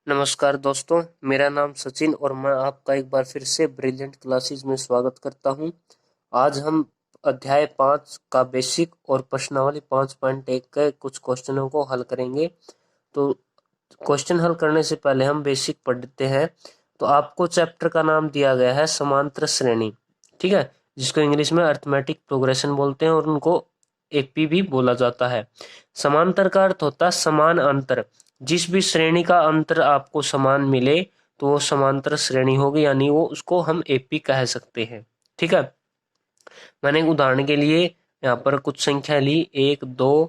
नमस्कार दोस्तों, मेरा नाम सचिन और मैं आपका एक बार फिर से ब्रिलियंट क्लासेस में स्वागत करता हूं। आज हम अध्याय 5 का बेसिक और प्रश्नावली 5.1 के कुछ क्वेश्चनों को हल करेंगे। तो क्वेश्चन हल करने से पहले हम बेसिक पढ़ते हैं। तो आपको चैप्टर का नाम दिया गया है समांतर श्रेणी, ठीक है, जिसको इंग्लिश में अरिथमेटिक प्रोग्रेशन बोलते हैं और उनको एपी भी बोला जाता है। समांतर का अर्थ होता है समान अंतर। जिस भी श्रेणी का अंतर आपको समान मिले तो वो समांतर श्रेणी होगी, यानी वो उसको हम एपी कह सकते हैं। ठीक है, मैंने एक उदाहरण के लिए यहाँ पर कुछ संख्या ली, 1 2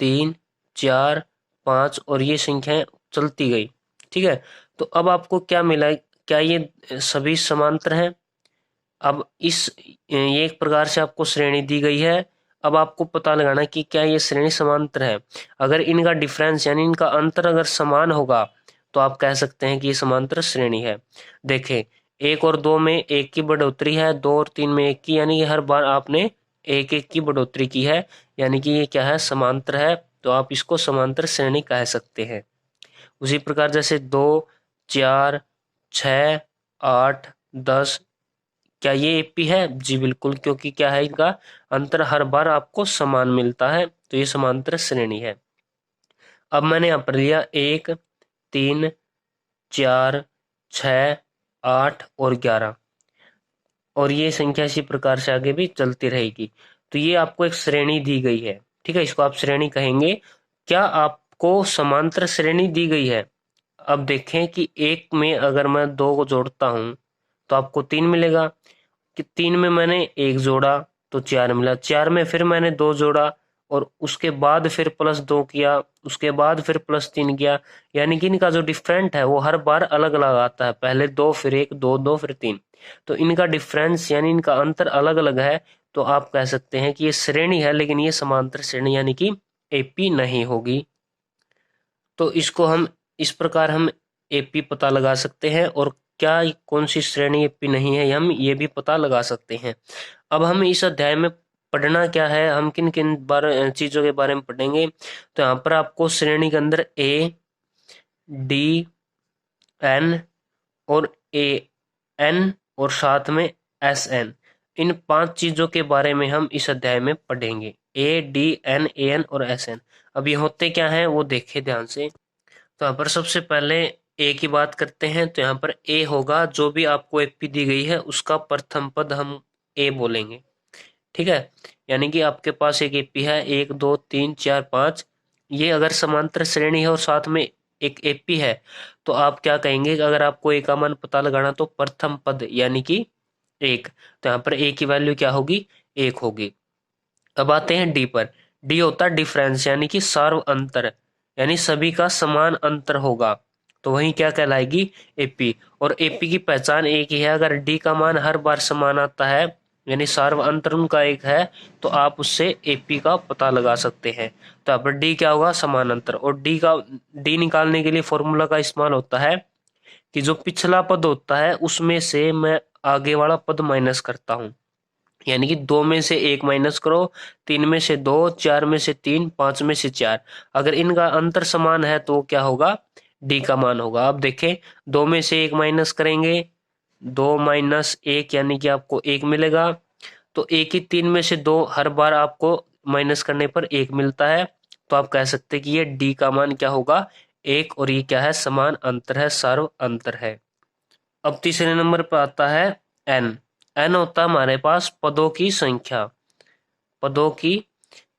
3 4 5 और ये संख्याएं चलती गई। ठीक है, तो अब आपको क्या मिला, क्या ये सभी समांतर हैं? अब ये एक प्रकार से आपको श्रेणी दी गई है। अब आपको पता लगाना कि क्या ये श्रेणी समांतर है। अगर इनका डिफरेंस यानी इनका अंतर अगर समान होगा तो आप कह सकते हैं कि ये समांतर श्रेणी है। देखें, 1 और 2 में 1 की बढ़ोतरी है, 2 और 3 में 1 की, यानी कि हर बार आपने 1 1 की बढ़ोतरी की है, यानी कि ये क्या है, समांतर है। तो आप इसको समांतर श्रेणी कह सकते हैं। उसी प्रकार जैसे 2 4 6 8 10, क्या ये एपी है? जी बिल्कुल, क्योंकि क्या है, इनका अंतर हर बार आपको समान मिलता है, तो ये समांतर श्रेणी है। अब मैंने यहाँ पर लिया 1 3 4 6 8 और 11 और ये संख्या इसी प्रकार से आगे भी चलती रहेगी। तो ये आपको एक श्रेणी दी गई है। ठीक है, इसको आप श्रेणी कहेंगे। क्या आपको समांतर श्रेणी दी गई है? अब देखें कि 1 में अगर मैं 2 को जोड़ता हूं तो आपको 3 मिलेगा, कि 3 में मैंने 1 जोड़ा तो 4 मिला, 4 में फिर मैंने 2 जोड़ा और उसके बाद फिर +2 किया, उसके बाद फिर +3 किया, यानी कि इनका जो डिफरेंट है वो हर बार अलग अलग आता है। पहले 2 फिर 1, 2 2 फिर 3, तो इनका डिफरेंस यानी इनका अंतर अलग अलग है। तो आप कह सकते हैं कि ये श्रेणी है, लेकिन ये समांतर श्रेणी यानी कि एपी नहीं होगी। तो इसको हम इस प्रकार हम एपी पता लगा सकते हैं, और क्या कौन सी श्रेणी एपी नहीं है हम ये भी पता लगा सकते हैं। अब हम इस अध्याय में पढ़ना क्या है, हम किन किन चीजों के बारे में पढ़ेंगे। तो यहाँ पर आपको श्रेणी के अंदर ए डी एन और ए एन और साथ में एस एन, इन 5 चीजों के बारे में हम इस अध्याय में पढ़ेंगे। A D N A N और एस एन। अब ये होते क्या हैं वो देखें ध्यान से। तो यहाँ पर सबसे पहले ए की बात करते हैं। तो यहाँ पर ए होगा, जो भी आपको एपी दी गई है उसका प्रथम पद हम ए बोलेंगे। ठीक है, यानी कि आपके पास एक एपी है 1 2 3 4 5, ये अगर समांतर श्रेणी है और साथ में एक एपी है तो आप क्या कहेंगे कि अगर आपको ए का मान पता लगाना तो प्रथम पद यानी कि 1। तो यहाँ पर ए की वैल्यू क्या होगी, 1 होगी। अब आते हैं डी पर। डी होता है डिफरेंस यानी कि सार्व अंतर, यानी सभी का समान अंतर होगा, तो वही क्या कहलाएगी, एपी। और एपी की पहचान एक ही है, अगर डी का मान हर बार समान आता है यानी सार्व अंतर उनका एक है, तो आप उससे एपी का पता लगा सकते हैं। तो यहाँ पर डी क्या होगा, समान अंतर। और डी निकालने के लिए फॉर्मूला का इस्तेमाल होता है कि जो पिछला पद होता है उसमें से मैं आगे वाला पद माइनस करता हूँ, यानी कि 2 में से 1 माइनस करो, 3 में से 2, 4 में से 3, 5 में से 4। अगर इनका अंतर समान है तो क्या होगा, डी का मान होगा। अब देखें, 2 में से 1 माइनस करेंगे, 2 माइनस 1 यानी कि आपको 1 मिलेगा। तो 1 ही 3 में से 2 हर बार आपको माइनस करने पर 1 मिलता है, तो आप कह सकते हैं कि ये डी का मान क्या होगा, 1। और ये क्या है, समान अंतर है, सार्व अंतर है। अब तीसरे नंबर पर आता है एन। एन होता है हमारे पास पदों की संख्या, पदों की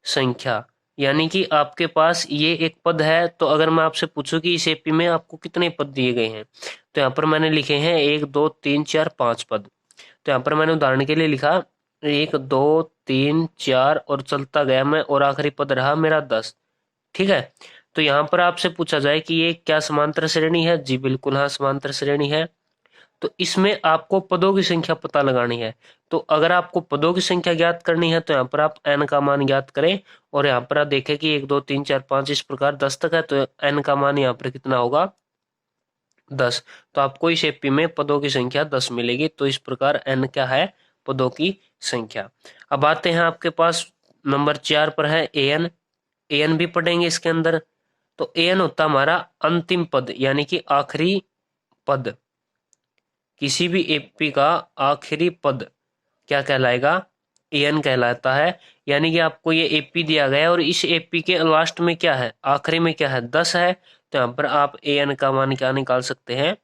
संख्या, यानी कि आपके पास ये एक पद है। तो अगर मैं आपसे पूछूं कि इस एपी में आपको कितने पद दिए गए हैं, तो यहाँ पर मैंने लिखे हैं 1 2 3 4 5 पद। तो यहाँ पर मैंने उदाहरण के लिए लिखा 1 2 3 4 और चलता गया मैं, और आखिरी पद रहा मेरा 10। ठीक है, तो यहाँ पर आपसे पूछा जाए कि ये क्या समांतर श्रेणी है, जी बिल्कुल हाँ, समांतर श्रेणी है। तो इसमें आपको पदों की संख्या पता लगानी है। तो अगर आपको पदों की संख्या ज्ञात करनी है तो यहाँ पर आप n का मान ज्ञात करें, और यहाँ पर आप देखें कि 1 2 3 4 5 इस प्रकार 10 तक है, तो n का मान यहाँ पर कितना होगा, 10। तो आपको इस एपी में पदों की संख्या 10 मिलेगी। तो इस प्रकार n क्या है, पदों की संख्या। अब आते हैं आपके पास नंबर 4 पर है an। an भी पढ़ेंगे इसके अंदर। तो तो an होता हमारा अंतिम पद यानी कि आखिरी पद। किसी भी एपी का आखिरी पद क्या कहलाएगा? एन कहलाता है। यानी कि आपको ये एपी दिया गया है और इस एपी के लास्ट में क्या है, आखिरी में क्या है, 10 है। तो यहाँ पर आप एन का मान क्या निकाल सकते हैं?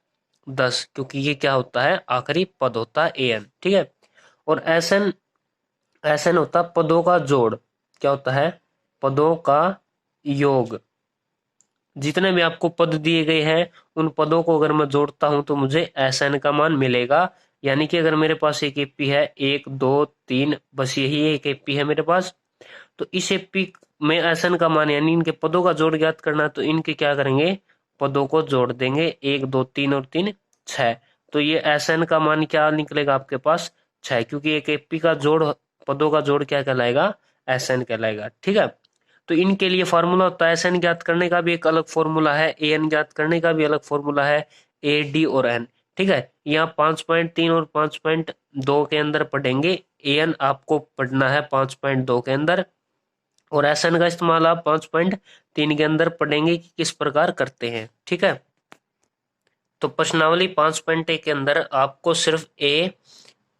10, क्योंकि ये क्या होता है, आखिरी पद होता है एन। ठीक है। और एसएन, एसएन होता है पदों का जोड़। क्या होता है? पदों का योग। जितने भी आपको पद दिए गए हैं उन पदों को अगर मैं जोड़ता हूं तो मुझे एसएन का मान मिलेगा। यानी कि अगर मेरे पास एक एपी है, 1 2 3, बस यही एक एपी है मेरे पास, तो इस एपी में एसएन का मान यानी इनके पदों का जोड़ ज्ञात करना, तो इनके क्या करेंगे, पदों को जोड़ देंगे। 1 2 3 और 3 6। तो ये एसएन का मान क्या निकलेगा आपके पास? 6, क्योंकि एक एपी का जोड़, पदों का जोड़ क्या कहलाएगा? एसएन कहलाएगा। ठीक है। तो इनके लिए फार्मूला होता है, एसएन ज्ञात करने का भी एक अलग फॉर्मूला है, एन ज्ञात करने का भी अलग फॉर्मूला है, ए डी और एन। ठीक है। यहाँ 5.3 और 5.2 के अंदर पढ़ेंगे, एन आपको पढ़ना है 5.2 के अंदर, और एसएन का इस्तेमाल आप 5.3 के अंदर पढ़ेंगे कि किस प्रकार करते हैं। ठीक है। तो प्रश्नावली 5.1 के अंदर आपको सिर्फ ए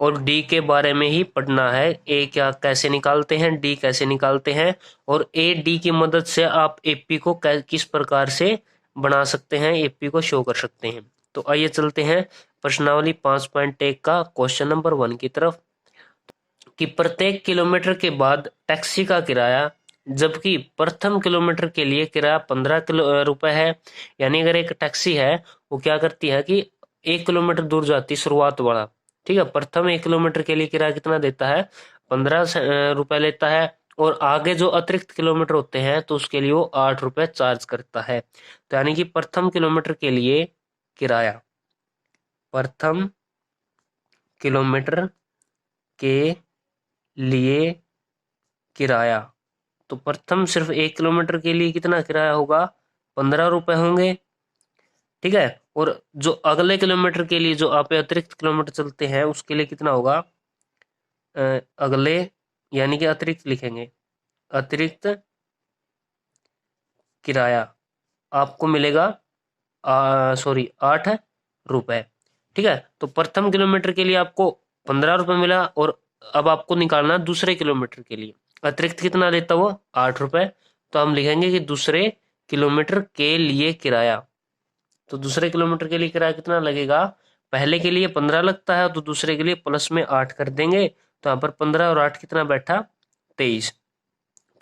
और डी के बारे में ही पढ़ना है। ए क्या कैसे निकालते हैं, डी कैसे निकालते हैं, और ए डी की मदद से आप एपी को किस प्रकार से बना सकते हैं, एपी को शो कर सकते हैं। तो आइए चलते हैं प्रश्नावली 5.1 का क्वेश्चन नंबर 1 की तरफ, कि प्रत्येक किलोमीटर के बाद टैक्सी का किराया, जबकि प्रथम किलोमीटर के लिए किराया 15 रुपए है। यानी अगर एक टैक्सी है वो क्या करती है कि 1 किलोमीटर दूर जाती शुरुआत वाला, ठीक है, प्रथम 1 किलोमीटर के लिए किराया कितना देता है? 15 रुपए लेता है। और आगे जो अतिरिक्त किलोमीटर होते हैं तो उसके लिए वो 8 रुपए चार्ज करता है। तो यानी कि प्रथम किलोमीटर के लिए किराया, प्रथम किलोमीटर के लिए किराया, तो प्रथम सिर्फ 1 किलोमीटर के लिए कितना किराया होगा? 15 रुपए होंगे। ठीक है। और जो अगले किलोमीटर के लिए, जो आप अतिरिक्त किलोमीटर चलते हैं उसके लिए कितना होगा? अगले यानी कि अतिरिक्त लिखेंगे, अतिरिक्त किराया आपको मिलेगा 8 रुपए। ठीक है। तो प्रथम किलोमीटर के लिए आपको 15 रुपए मिला, और अब आपको निकालना दूसरे किलोमीटर के लिए अतिरिक्त कितना देता वो? 8 रुपए। तो हम लिखेंगे कि दूसरे किलोमीटर के लिए किराया। तो दूसरे किलोमीटर के लिए किराया कितना लगेगा? पहले के लिए 15 लगता है तो दूसरे के लिए प्लस में 8 कर देंगे। तो यहाँ पर 15 और 8 कितना बैठा? 23।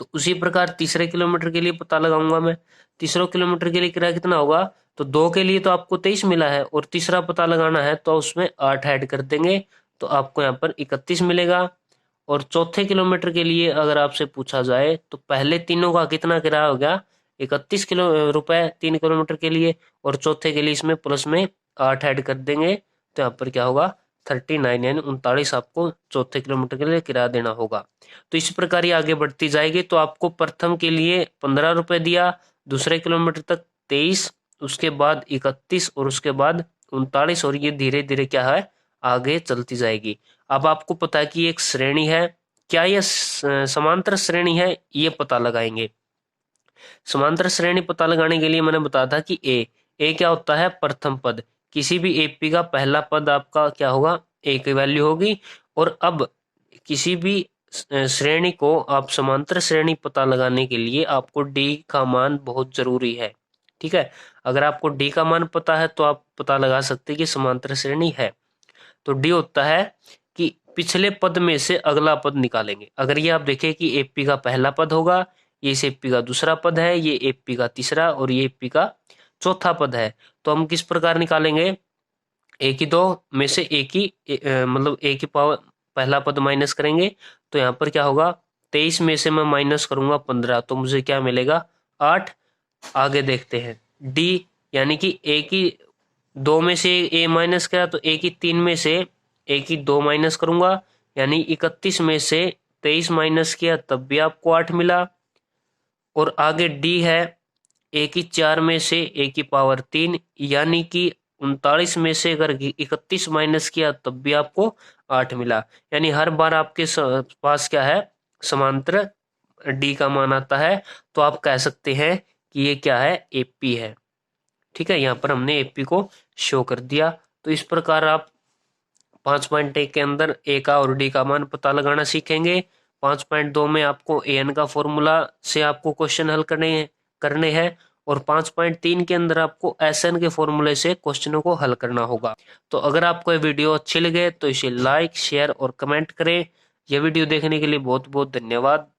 तो उसी प्रकार तीसरे किलोमीटर के लिए पता लगाऊंगा मैं। तीसरे किलोमीटर के लिए किराया कितना होगा? तो 2 के लिए तो आपको 23 मिला है और तीसरा पता लगाना है तो उसमें 8 ऐड कर देंगे, तो आपको यहाँ पर 31 मिलेगा। और चौथे किलोमीटर के लिए अगर आपसे पूछा जाए तो पहले तीनों का कितना किराया हो गया? 31 रुपए 3 किलोमीटर के लिए, और चौथे के लिए इसमें प्लस में 8 ऐड कर देंगे, तो यहाँ पर क्या होगा? 39 यानी 39 आपको चौथे किलोमीटर के लिए किराया देना होगा। तो इस प्रकार ये आगे बढ़ती जाएगी। तो आपको प्रथम के लिए 15 रुपए दिया, दूसरे किलोमीटर तक 23, उसके बाद 31 और उसके बाद 39, और ये धीरे धीरे क्या है, आगे चलती जाएगी। अब आपको पता है कि एक श्रेणी है, क्या यह समांतर श्रेणी है, ये पता लगाएंगे। समांतर श्रेणी पता लगाने के लिए मैंने बताया था कि ए क्या होता है? प्रथम पद। किसी भी एपी का पहला पद आपका क्या होगा? ए की वैल्यू होगी। और अब किसी भी श्रेणी को आप समांतर श्रेणी पता लगाने के लिए आपको डी का मान बहुत जरूरी है। ठीक है। अगर आपको डी का मान पता है तो आप पता लगा सकते हैं कि समांतर श्रेणी है। तो डी होता है कि पिछले पद में से अगला पद निकालेंगे। अगर ये आप देखें कि एपी का पहला पद होगा, ये इस एपी का दूसरा पद है, ये एपी का तीसरा और ये एपी का चौथा पद है, तो हम किस प्रकार निकालेंगे? एक ही दो में से एक ही मतलब एक ही पावर पहला पद माइनस करेंगे। तो यहाँ पर क्या होगा? 23 में से मैं माइनस करूंगा 15, तो मुझे क्या मिलेगा? 8। आगे देखते हैं डी, यानी कि एक ही दो में से ए माइनस करा तो एक ही 3 में से एक ही 2 माइनस करूंगा, यानी 31 में से 23 माइनस किया तब भी आपको 8 मिला। और आगे डी है, एक ही 4 में से एक ही पावर 3, यानी कि 39 में से अगर 31 माइनस किया तब भी आपको 8 मिला। यानी हर बार आपके पास क्या है? समांतर डी का मान आता है। तो आप कह सकते हैं कि ये क्या है, एपी है। ठीक है, यहाँ पर हमने एपी को शो कर दिया। तो इस प्रकार आप 5.1 के अंदर ए का और डी का मान पता लगाना सीखेंगे। 5.2 में आपको ए एन का फॉर्मूला से आपको क्वेश्चन हल करने हैं और 5.3 के अंदर आपको एस एन के फॉर्मूले से क्वेश्चनों को हल करना होगा। तो अगर आपको ये वीडियो अच्छी लगे तो इसे लाइक, शेयर और कमेंट करें। यह वीडियो देखने के लिए बहुत बहुत धन्यवाद।